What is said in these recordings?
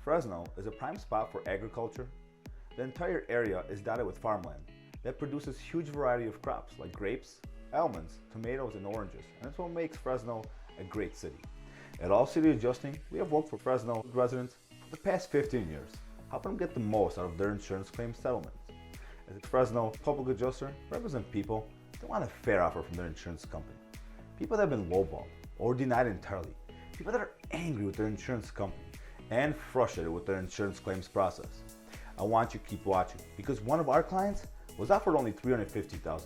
Fresno is a prime spot for agriculture. The entire area is dotted with farmland that produces huge variety of crops like grapes, almonds, tomatoes, and oranges, and that's what makes Fresno a great city. At All City Adjusting, we have worked for Fresno residents for the past 15 years, helping them get the most out of their insurance claim settlements. As a Fresno Public Adjuster, represent people that want a fair offer from their insurance company. People that have been lowballed or denied entirely. People that are angry with their insurance company and frustrated with their insurance claims process. I want you to keep watching because one of our clients was offered only $350,000.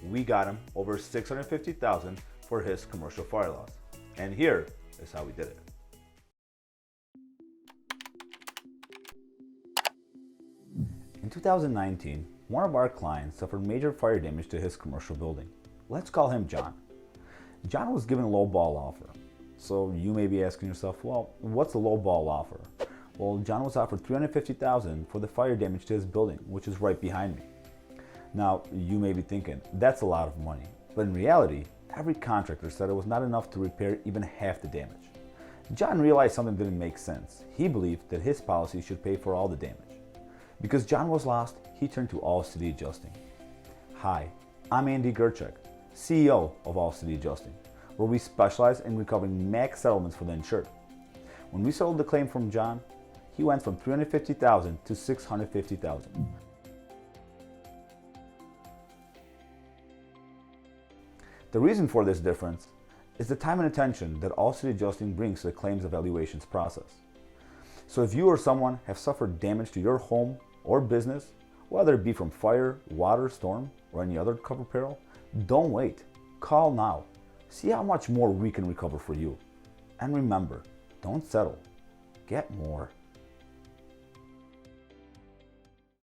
We got him over $650,000 for his commercial fire loss. And here is how we did it. In 2019, one of our clients suffered major fire damage to his commercial building. Let's call him John. John was given a low ball offer. So you may be asking yourself, well, what's a low ball offer? Well, John was offered $350,000 for the fire damage to his building, which is right behind me. Now, you may be thinking, that's a lot of money. But in reality, every contractor said it was not enough to repair even half the damage. John realized something didn't make sense. He believed that his policy should pay for all the damage. Because John was lost, he turned to All City Adjusting. Hi, I'm Andy Gerchek, CEO of All City Adjusting, where we specialize in recovering max settlements for the insured. When we settled the claim from John, he went from $350,000 to $650,000. The reason for this difference is the time and attention that All City Adjusting brings to the claims evaluations process. So if you or someone have suffered damage to your home or business, whether it be from fire, water, storm, or any other covered peril, don't wait. Call now. See how much more we can recover for you. And remember, don't settle. Get more.